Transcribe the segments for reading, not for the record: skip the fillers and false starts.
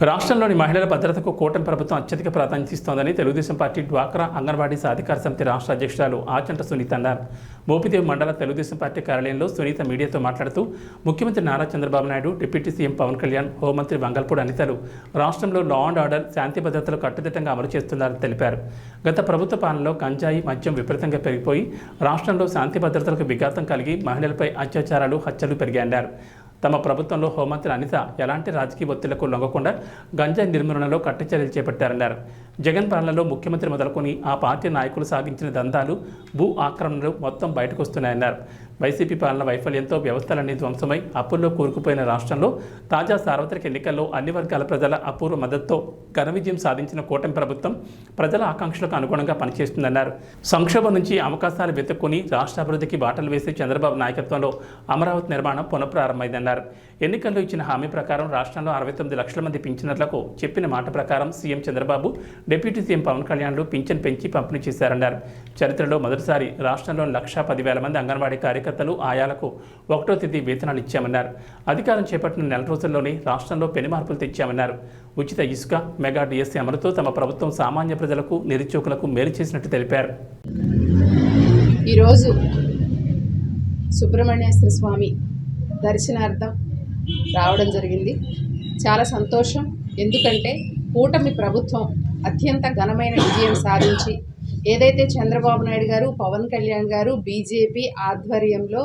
రాష్ట్రంలోని మహిళల భద్రతకు కూటమి ప్రభుత్వం అత్యధిక ప్రాధాన్యత ఇస్తోందని తెలుగుదేశం పార్టీ డ్వాక్రా అంగన్వాడీ సాధికార సమితి రాష్ట్ర అధ్యక్షురాలు ఆచంట సునీత అన్నారు. మోపిదేవి మండల తెలుగుదేశం పార్టీ కార్యాలయంలో సునీత మీడియాతో మాట్లాడుతూ ముఖ్యమంత్రి నారా చంద్రబాబు నాయుడు, డిప్యూటీ సీఎం పవన్ కళ్యాణ్, హోంమంత్రి వంగల్పూడి అనితలు రాష్ట్రంలో లా అండ్ ఆర్డర్, శాంతి భద్రతలు కట్టుదిట్టంగా అమలు చేస్తున్నారని తెలిపారు. గత ప్రభుత్వ పాలనలో గంజాయి, మద్యం విపరీతంగా పెరిగిపోయి రాష్ట్రంలో శాంతి భద్రతలకు విఘాతం కలిగి మహిళలపై అత్యాచారాలు, హత్యలు పెరిగాయన్నారు. తమ ప్రభుత్వంలో హోంమంత్రి అనిత ఎలాంటి రాజకీయ ఒత్తిళ్లకు లొంగకుండా గంజాయి నిర్మూలనలో కట్టుచర్యలు చేపట్టారన్నారు. జగన్ పాలనలో ముఖ్యమంత్రి మొదలుకొని ఆ పార్టీ నాయకులు సాగించిన దందాలు, భూ ఆక్రమణలు మొత్తం బయటకు వస్తున్నాయన్నారు. వైసీపీ పాలన వైఫల్యంతో వ్యవస్థలన్నీ ధ్వంసమై అప్పుల్లో కూరుకుపోయిన రాష్ట్రంలో తాజా సార్వత్రిక ఎన్నికల్లో అన్ని వర్గాల ప్రజల అపూర్వ మద్దతుతో ఘన విజయం సాధించిన కూటమి ప్రభుత్వం ప్రజల ఆకాంక్షలకు అనుగుణంగా పనిచేస్తుందన్నారు. సంక్షోభం నుంచి అవకాశాలు వెతుక్కుని రాష్ట్ర అభివృద్ధికి బాటలు వేసే చంద్రబాబు నాయకత్వంలో అమరావతి నిర్మాణం పునఃప్రారంభమైందన్నారు. ఎన్నికల్లో ఇచ్చిన హామీ ప్రకారం రాష్ట్రంలో 69 లక్షల మంది పింఛనర్లకు చెప్పిన మాట ప్రకారం CM Chandrababu, deputy CM Pawan కళ్యాణ్లు పింఛన్ పెంచి పంపిణీ చేశారన్నారు. చరిత్రలో మొదటిసారి రాష్ట్రంలో 1,10,000 మంది అంగన్వాడీ కార్యకర్తలు, ఆయాలకు 1వ తేదీ వేతనాలు ఇచ్చామన్నారు. అధికారం చేపట్టిన నెల రోజుల్లోనే రాష్ట్రంలో పెను మార్పులు తెచ్చామన్నారు. ఉచిత ఇసుక, మెగా డిఎస్సీ అమలుతో తమ ప్రభుత్వం సామాన్య ప్రజలకు, నిరుద్యోగులకు మేలు చేసినట్టు తెలిపారు. ఈరోజు సుబ్రహ్మణ్యేశ్వర స్వామి దర్శనార్థం రావడం జరిగింది. చాలా సంతోషం. ఎందుకంటే కూటమి ప్రభుత్వం అత్యంత ఘనమైన విజయం సాధించి ఏదైతే చంద్రబాబు నాయుడు గారు, పవన్ కళ్యాణ్ గారు, బీజేపీ ఆధ్వర్యంలో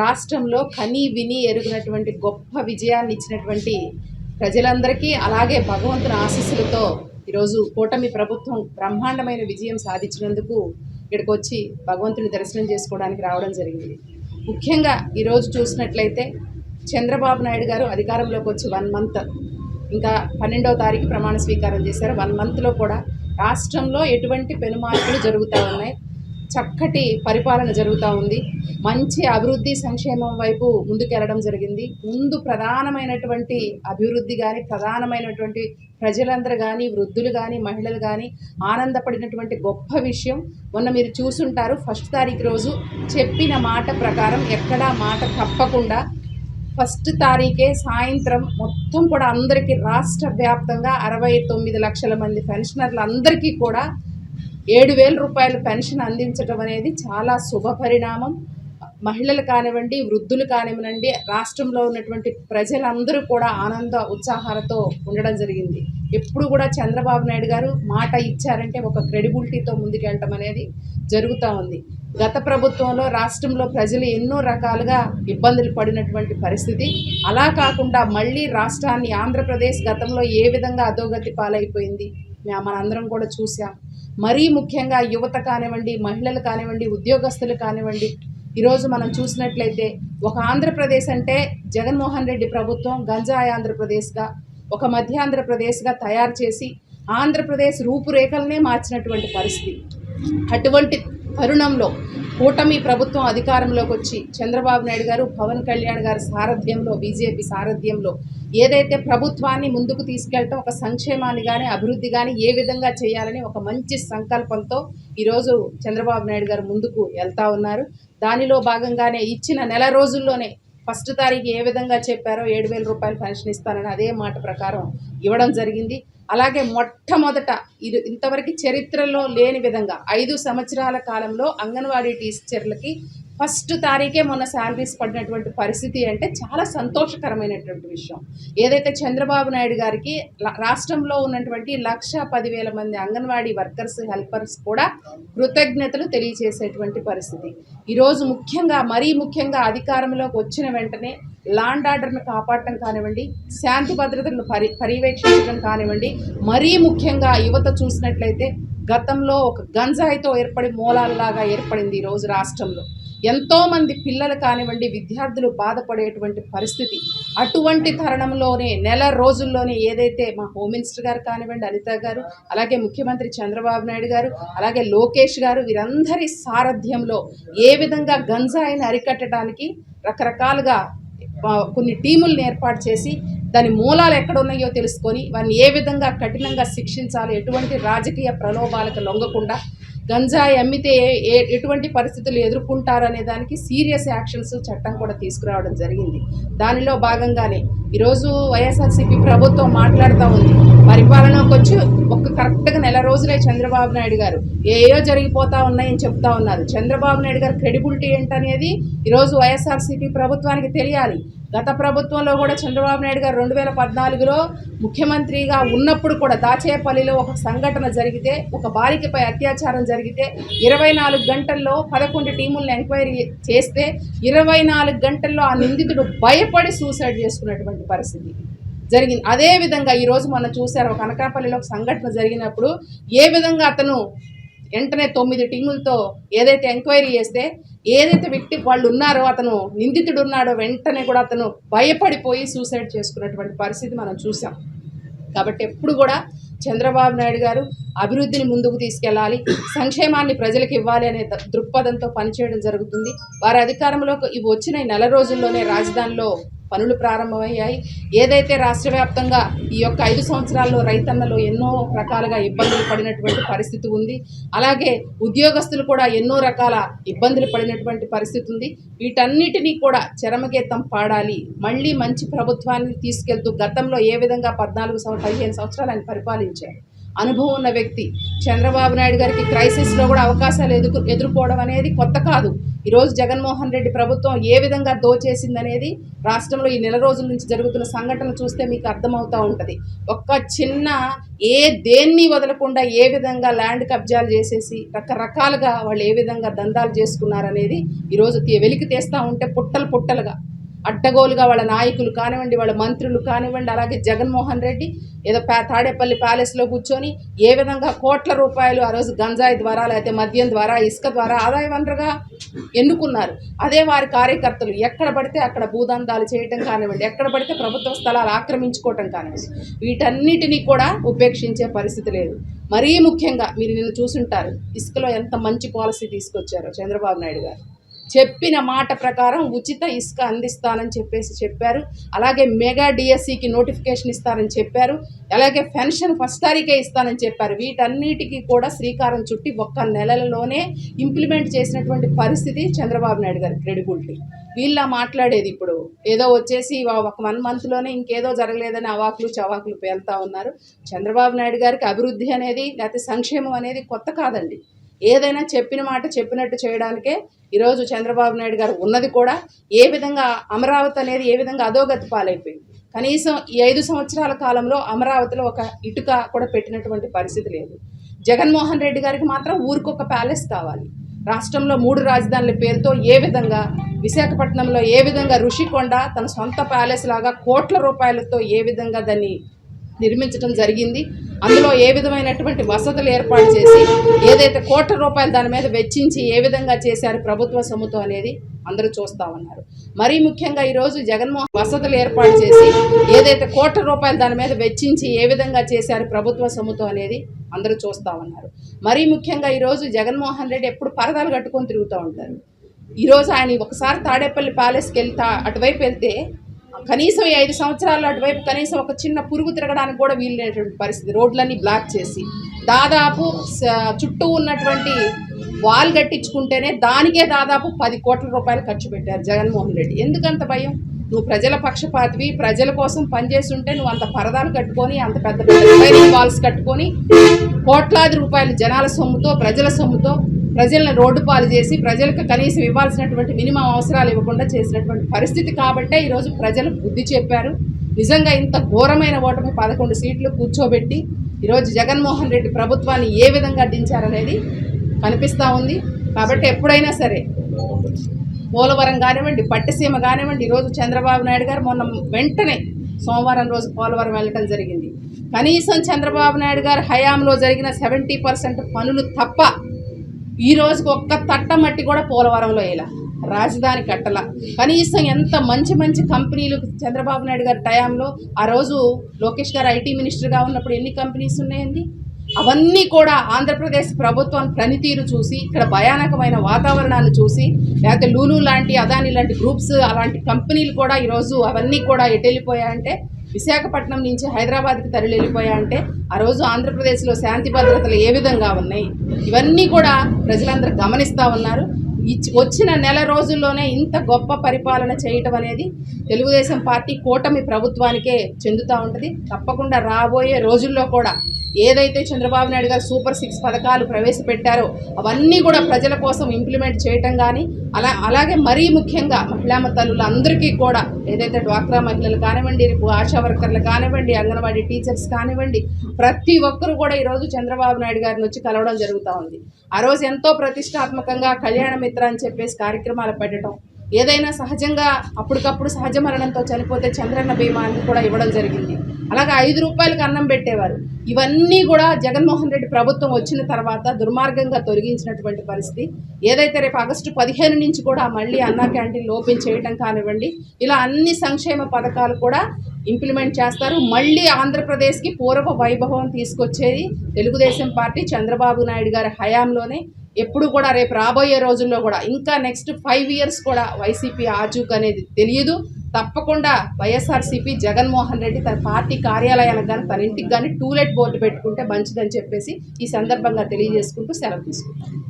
రాష్ట్రంలో కని విని ఎరుగినటువంటి గొప్ప విజయాన్ని ఇచ్చినటువంటి ప్రజలందరికీ, అలాగే భగవంతుని ఆశీస్సులతో ఈరోజు కూటమి ప్రభుత్వం బ్రహ్మాండమైన విజయం సాధించినందుకు ఇక్కడికి వచ్చి భగవంతుని దర్శనం చేసుకోవడానికి రావడం జరిగింది. ముఖ్యంగా ఈరోజు చూసినట్లయితే చంద్రబాబు నాయుడు గారు అధికారంలోకి వచ్చి 1 మంత్, ఇంకా 12వ తారీఖు ప్రమాణ స్వీకారం చేశారు. 1 మంత్లో కూడా రాష్ట్రంలో ఎటువంటి పెనుమార్పులు జరుగుతూ ఉన్నాయి. చక్కటి పరిపాలన జరుగుతూ ఉంది. మంచి అభివృద్ధి, సంక్షేమం వైపు ముందుకెళ్ళడం జరిగింది. ముందు ప్రధానమైనటువంటి అభివృద్ధి కానీ, ప్రధానమైనటువంటి ప్రజలందరూ కానీ, వృద్ధులు కానీ, మహిళలు కానీ ఆనందపడినటువంటి గొప్ప విషయం మొన్న మీరు చూసుంటారు. 1వ తారీఖు రోజు చెప్పిన మాట ప్రకారం ఎక్కడా మాట తప్పకుండా 1వ తారీఖే సాయంత్రం మొత్తం కూడా అందరికీ రాష్ట్ర వ్యాప్తంగా 69 లక్షల మంది పెన్షనర్లు అందరికీ కూడా 7,000 రూపాయల పెన్షన్ అందించడం అనేది చాలా శుభ పరిణామం. మహిళలు కానివ్వండి, వృద్ధులు కానివ్వండి, రాష్ట్రంలో ఉన్నటువంటి ప్రజలందరూ కూడా ఆనంద ఉత్సాహాలతో ఉండడం జరిగింది. ఎప్పుడు కూడా చంద్రబాబు నాయుడు గారు మాట ఇచ్చారంటే ఒక క్రెడిబిలిటీతో ముందుకెళ్ళటం అనేది జరుగుతూ ఉంది. గత ప్రభుత్వంలో రాష్ట్రంలో ప్రజలు ఎన్నో రకాలుగా ఇబ్బందులు పడినటువంటి పరిస్థితి. అలా కాకుండా మళ్ళీ రాష్ట్రాన్ని, ఆంధ్రప్రదేశ్ గతంలో ఏ విధంగా అధోగతి పాలైపోయింది మనందరం కూడా చూసాం. మరీ ముఖ్యంగా యువత కానివ్వండి, మహిళలు కానివ్వండి, ఉద్యోగస్తులు కానివ్వండి, ఈరోజు మనం చూసినట్లయితే ఒక ఆంధ్రప్రదేశ్ అంటే జగన్మోహన్ రెడ్డి ప్రభుత్వం గంజాయి ఆంధ్రప్రదేశ్గా, ఒక మధ్య ఆంధ్రప్రదేశ్గా తయారు చేసి ఆంధ్రప్రదేశ్ రూపురేఖలనే మార్చినటువంటి పరిస్థితి. అటువంటి తరుణంలో కూటమి ప్రభుత్వం అధికారంలోకి వచ్చి చంద్రబాబు నాయుడు గారు, పవన్ కళ్యాణ్ గారి సారథ్యంలో, బీజేపీ సారథ్యంలో ఏదైతే ప్రభుత్వాన్ని ముందుకు తీసుకెళ్ళటం, ఒక సంక్షేమాన్ని కానీ, అభివృద్ధి కానీ ఏ విధంగా చేయాలని ఒక మంచి సంకల్పంతో ఈరోజు చంద్రబాబు నాయుడు గారు ముందుకు వెళ్తూ ఉన్నారు. దానిలో భాగంగానే ఇచ్చిన నెల రోజుల్లోనే 1వ తారీఖు ఏ విధంగా చెప్పారో 7,000 రూపాయలు పెన్షన్ ఇస్తానని అదే మాట ప్రకారం ఇవ్వడం జరిగింది. అలాగే మొట్టమొదట ఇంతవరకు చరిత్రలో లేని విధంగా 5 సంవత్సరాల కాలంలో అంగన్వాడీ టీచర్లకి 1వ తారీఖే మొన్న శాలరీస్ పడినటువంటి పరిస్థితి అంటే చాలా సంతోషకరమైనటువంటి విషయం. ఏదైతే చంద్రబాబు నాయుడు గారికి రాష్ట్రంలో ఉన్నటువంటి 1,10,000 మంది అంగన్వాడీ వర్కర్స్, హెల్పర్స్ కూడా కృతజ్ఞతలు తెలియజేసేటువంటి పరిస్థితి. ఈరోజు ముఖ్యంగా, మరీ ముఖ్యంగా అధికారంలోకి వచ్చిన వెంటనే లా అండ్ ఆర్డర్ను కాపాడటం కానివ్వండి, శాంతి భద్రతలను పర్యవేక్షించడం కానివ్వండి, మరీ ముఖ్యంగా యువత చూసినట్లయితే గతంలో ఒక గంజాయితో ఏర్పడి మూలాలలాగా ఏర్పడింది. ఈరోజు రాష్ట్రంలో ఎంతోమంది పిల్లలు కానివ్వండి, విద్యార్థులు బాధపడేటువంటి పరిస్థితి. అటువంటి తరుణంలోనే నెల రోజుల్లోనే ఏదైతే మా హోమ్ మినిస్టర్ గారు కానివ్వండి, అనిత గారు, అలాగే ముఖ్యమంత్రి చంద్రబాబు నాయుడు గారు, అలాగే లోకేష్ గారు, వీరందరి సారథ్యంలో ఏ విధంగా గంజాయిని అరికట్టడానికి రకరకాలుగా కొన్ని టీములను ఏర్పాటు చేసి దాని మూలాలు ఎక్కడున్నాయో తెలుసుకొని వారిని ఏ విధంగా కఠినంగా శిక్షించాలి, ఎటువంటి రాజకీయ ప్రలోభాలకు లొంగకుండా గంజాయి అమ్మితే ఎటువంటి పరిస్థితులు ఎదుర్కొంటారనే దానికి సీరియస్ యాక్షన్స్ చట్టం కూడా తీసుకురావడం జరిగింది. దానిలో భాగంగానే ఈరోజు వైఎస్ఆర్సీపీ ప్రభుత్వం మాట్లాడుతూ ఉంది. పరిపాలనకు వచ్చి కరెక్ట్గా నెల రోజులే చంద్రబాబు నాయుడు గారు ఏయో జరిగిపోతా ఉన్నాయని చెప్తా ఉన్నారు. చంద్రబాబు నాయుడు గారు క్రెడిబిలిటీ ఏంటనేది ఈరోజు వైఎస్ఆర్సీపీ ప్రభుత్వానికి తెలియాలి. గత ప్రభుత్వంలో కూడా చంద్రబాబు నాయుడు గారు 2014లో ముఖ్యమంత్రిగా ఉన్నప్పుడు కూడా దాచేపల్లిలో ఒక సంఘటన జరిగితే, ఒక బాలికపై అత్యాచారం జరిగితే 24 గంటల్లో 11 టీములను ఎంక్వైరీ చేస్తే 24 గంటల్లో ఆ నిందితుడు భయపడి సూసైడ్ చేసుకున్నటువంటి పరిస్థితి జరిగింది. అదేవిధంగా ఈరోజు మనం చూశారు, ఒక అనకాపల్లిలో ఒక సంఘటన జరిగినప్పుడు ఏ విధంగా అతను వెంటనే 9 టీములతో ఏదైతే ఎంక్వైరీ చేస్తే ఏదైతే వ్యక్తి వాళ్ళు ఉన్నారో, అతను నిందితుడు ఉన్నాడో, వెంటనే కూడా అతను భయపడిపోయి సూసైడ్ చేసుకున్నటువంటి పరిస్థితి మనం చూసాం. కాబట్టి ఎప్పుడు కూడా చంద్రబాబు నాయుడు గారు అభివృద్ధిని ముందుకు తీసుకెళ్లాలి, సంక్షేమాన్ని ప్రజలకు ఇవ్వాలి అనే దృక్పథంతో పనిచేయడం జరుగుతుంది. వారి అధికారంలోకి ఇవి వచ్చిన నెల రోజుల్లోనే రాజధానిలో పనులు ప్రారంభమయ్యాయి. ఏదైతే రాష్ట్ర వ్యాప్తంగా ఈ యొక్క 5 సంవత్సరాల్లో రైతన్నలు ఎన్నో రకాలుగా ఇబ్బందులు పడినటువంటి పరిస్థితి ఉంది. అలాగే ఉద్యోగస్తులు కూడా ఎన్నో రకాల ఇబ్బందులు పడినటువంటి పరిస్థితి ఉంది. వీటన్నిటినీ కూడా చరమగీతం పాడాలి. మళ్ళీ మంచి ప్రభుత్వాన్ని తీసుకెళ్తూ గతంలో ఏ విధంగా 14-15 సంవత్సరాలు ఆయన పరిపాలించారు. అనుభవం ఉన్న వ్యక్తి చంద్రబాబు నాయుడు గారికి క్రైసిస్లో కూడా అవకాశాలు ఎదుర్కోవడం అనేది కొత్త కాదు. ఈరోజు జగన్మోహన్ రెడ్డి ప్రభుత్వం ఏ విధంగా దోచేసిందనేది రాష్ట్రంలో ఈ నెల రోజుల నుంచి జరుగుతున్న సంఘటనలు చూస్తే మీకు అర్థమవుతూ ఉంటుంది. ఒక్క చిన్న దేన్ని వదలకుండా ఏ విధంగా ల్యాండ్ కబ్జాలు చేసేసి రకరకాలుగా వాళ్ళు ఏ విధంగా దందాలు చేసుకున్నారనేది ఈరోజు వెలికి తీస్తూ ఉంటే పుట్టలుగా అడ్డగోలుగా వాళ్ళ నాయకులు కానివ్వండి, వాళ్ళ మంత్రులు కానివ్వండి, అలాగే జగన్మోహన్ రెడ్డి ఏదో తాడేపల్లి ప్యాలెస్లో కూర్చొని ఏ విధంగా కోట్ల రూపాయలు ఆ రోజు గంజాయి ద్వారా, లేకపోతే మద్యం ద్వారా, ఇసుక ద్వారా ఆదాయ వనరుగా ఎన్నుకున్నారు. అదే వారి కార్యకర్తలు ఎక్కడ పడితే అక్కడ భూదందాలు చేయటం కానివ్వండి, ఎక్కడ పడితే ప్రభుత్వ స్థలాలు ఆక్రమించుకోవటం కానివ్వండి, వీటన్నిటినీ కూడా ఉపేక్షించే పరిస్థితి లేదు. మరీ ముఖ్యంగా మీరు నిన్ను చూసుంటారు, ఇసుకలో ఎంత మంచి పాలసీ తీసుకొచ్చారో చంద్రబాబు నాయుడు గారు. చెప్పిన మాట ప్రకారం ఉచిత ఇసుక అందిస్తానని చెప్పారు. అలాగే మెగా డిఎస్సికి నోటిఫికేషన్ ఇస్తానని చెప్పారు. అలాగే పెన్షన్ ఫస్ట్ తారీఖే ఇస్తానని చెప్పారు. వీటన్నిటికీ కూడా శ్రీకారం చుట్టి ఒక్క నెలలోనే ఇంప్లిమెంట్ చేసినటువంటి పరిస్థితి చంద్రబాబు నాయుడు గారి క్రెడిబిలిటీ. వీళ్ళ మాట్లాడేది ఇప్పుడు ఏదో వచ్చేసి ఒక 1 మంత్లోనే ఇంకేదో జరగలేదని అవాకులు చవాకులు పేలుతూ ఉన్నారు. చంద్రబాబు నాయుడు గారికి అభివృద్ధి అనేది లేకపోతే సంక్షేమం అనేది కొత్త కాదండి. ఏదైనా చెప్పిన మాట చెప్పినట్టు చేయడానికే ఈరోజు చంద్రబాబు నాయుడు గారు ఉన్నది కూడా. ఏ విధంగా అమరావతి అనేది ఏ విధంగా అధోగతి పాలైపోయింది. కనీసం ఈ 5 సంవత్సరాల కాలంలో అమరావతిలో ఒక ఇటుక కూడా పెట్టినటువంటి పరిస్థితి లేదు. జగన్మోహన్ రెడ్డి గారికి మాత్రం ఊరికొక ప్యాలెస్ కావాలి. రాష్ట్రంలో 3 రాజధానుల పేరుతో ఏ విధంగా విశాఖపట్నంలో ఏ విధంగా ఋషికొండ తన సొంత ప్యాలెస్ లాగా కోట్ల రూపాయలతో ఏ విధంగా దాన్ని నిర్మించడం జరిగింది. అందులో ఏ విధమైనటువంటి వసతులు ఏర్పాటు చేసి ఏదైతే కోట్ల రూపాయలు దాని మీద వెచ్చించి ఏ విధంగా చేశారు ప్రభుత్వ సొమ్ముతో అనేది అందరూ చూస్తూ ఉన్నారు. మరీ ముఖ్యంగా ఈరోజు జగన్మోహన్ వసతులు ఏర్పాటు చేసి ఏదైతే కోట్ల రూపాయలు దాని మీద వెచ్చించి ఏ విధంగా చేశారు ప్రభుత్వ సొమ్ముతో అనేది అందరూ చూస్తూ ఉన్నారు. మరీ ముఖ్యంగా ఈరోజు జగన్మోహన్ రెడ్డి ఎప్పుడు పరదాలు కట్టుకొని తిరుగుతూ ఉంటారు. ఈరోజు ఆయన ఒకసారి తాడేపల్లి ప్యాలెస్కి అటువైపు వెళ్తే కనీసం 5 సంవత్సరాల్లో అటువైపు కనీసం ఒక చిన్న పురుగు తిరగడానికి కూడా వీలైనటువంటి పరిస్థితి. రోడ్లన్నీ బ్లాక్ చేసి దాదాపు చుట్టూ ఉన్నటువంటి వాల్ కట్టించుకుంటేనే దానికే దాదాపు 10 కోట్ల రూపాయలు ఖర్చు పెట్టారు జగన్మోహన్ రెడ్డి. ఎందుకంత భయం? నువ్వు ప్రజల పక్షపాతివి, ప్రజల కోసం పనిచేస్తుంటే నువ్వు అంత పరదాలు కట్టుకొని అంత పెద్ద రిటైనింగ్ వాల్స్ కట్టుకొని కోట్లాది రూపాయలు జనాల సొమ్ముతో ప్రజల సొమ్ముతో ప్రజలను రోడ్డు పాలు చేసి ప్రజలకు కనీసం ఇవ్వాల్సినటువంటి మినిమం అవసరాలు ఇవ్వకుండా చేసినటువంటి పరిస్థితి కాబట్టే ఈరోజు ప్రజలు బుద్ధి చెప్పారు. నిజంగా ఇంత ఘోరమైన ఓటమి 11 సీట్లు కూర్చోబెట్టి ఈరోజు జగన్మోహన్ రెడ్డి ప్రభుత్వాన్ని ఏ విధంగా దించారనేది కనిపిస్తూ ఉంది. కాబట్టి ఎప్పుడైనా సరే పోలవరం కానివ్వండి, పట్టిసీమ కానివ్వండి, ఈరోజు చంద్రబాబు నాయుడు గారు మొన్న వెంటనే సోమవారం రోజు పోలవరం వెళ్ళడం జరిగింది. కనీసం చంద్రబాబు నాయుడు గారు హయాంలో జరిగిన 70% పనులు తప్ప ఈ రోజుకి ఒక్క తట్ట మట్టి కూడా పోలవరంలో ఇలా రాజధాని కట్టల. కనీసం ఎంత మంచి కంపెనీలు చంద్రబాబు నాయుడు గారి టైంలో ఆ రోజు లోకేష్ గారు ఐటీ మినిస్టర్గా ఉన్నప్పుడు ఎన్ని కంపెనీస్ ఉన్నాయండి? అవన్నీ కూడా ఆంధ్రప్రదేశ్ ప్రభుత్వం పనితీరు చూసి ఇక్కడ భయానకమైన వాతావరణాన్ని చూసి లేకపోతే లూలు లాంటి అదాని లాంటి గ్రూప్స్ అలాంటి కంపెనీలు కూడా ఈరోజు అవన్నీ కూడా ఎటెళ్ళిపోయాయంటే విశాఖపట్నం నుంచి హైదరాబాద్కి తరలి వెళ్ళిపోయా అంటే ఆ రోజు ఆంధ్రప్రదేశ్లో శాంతి భద్రతలు ఏ విధంగా ఉన్నాయి, ఇవన్నీ కూడా ప్రజలందరూ గమనిస్తూ ఉన్నారు. వచ్చిన నెల రోజుల్లోనే ఇంత గొప్ప పరిపాలన చేయటం అనేది తెలుగుదేశం పార్టీ కూటమి ప్రభుత్వానికే చెందుతూ ఉంటుంది. తప్పకుండా రాబోయే రోజుల్లో కూడా ఏదైతే చంద్రబాబు నాయుడు గారు సూపర్ 6 పథకాలు ప్రవేశపెట్టారో అవన్నీ కూడా ప్రజల కోసం ఇంప్లిమెంట్ చేయటం కానీ, అలాగే మరీ ముఖ్యంగా మహిళా తల్లులందరికీ కూడా ఏదైతే డ్వాక్రా మహిళలు కానివ్వండి, ఆశా వర్కర్లు కానివ్వండి, అంగన్వాడీ టీచర్స్ కానివ్వండి, ప్రతి ఒక్కరు కూడా ఈరోజు చంద్రబాబు నాయుడు గారిని వచ్చి కలవడం జరుగుతూ ఉంది. ఆ రోజు ఎంతో ప్రతిష్టాత్మకంగా కళ్యాణ మిత్ర అని చెప్పేసి కార్యక్రమాలు పెట్టడం, ఏదైనా సహజంగా అప్పటికప్పుడు సహజ మరణంతో చనిపోతే చంద్రన్న బీమాని కూడా ఇవ్వడం జరిగింది. అలాగే 5 రూపాయలకు అన్నం పెట్టేవారు. ఇవన్నీ కూడా జగన్మోహన్ రెడ్డి ప్రభుత్వం వచ్చిన తర్వాత దుర్మార్గంగా తొలగించినటువంటి పరిస్థితి. ఏదైతే రేపు ఆగస్టు 15 నుంచి కూడా మళ్ళీ అన్నా క్యాంటీన్లు ఓపెన్ చేయడం కానివ్వండి, ఇలా అన్ని సంక్షేమ పథకాలు కూడా ఇంప్లిమెంట్ చేస్తారు. మళ్ళీ ఆంధ్రప్రదేశ్కి పూర్వ వైభవం తీసుకొచ్చేది తెలుగుదేశం పార్టీ చంద్రబాబు నాయుడు గారి హయాంలోనే. ఎప్పుడు కూడా రేపు రాబోయే రోజుల్లో కూడా ఇంకా నెక్స్ట్ 5 ఇయర్స్ కూడా వైసీపీ ఆచూక్ అనేది తెలియదు. తప్పకుండా వైఎస్ఆర్సీపీ జగన్మోహన్ రెడ్డి తన పార్టీ కార్యాలయానికి కానీ తన ఇంటికి కానీ టూలెట్ బోర్డు పెట్టుకుంటే మంచిదని చెప్పేసి ఈ సందర్భంగా తెలియజేసుకుంటూ సెలవు తీసుకుంటాం.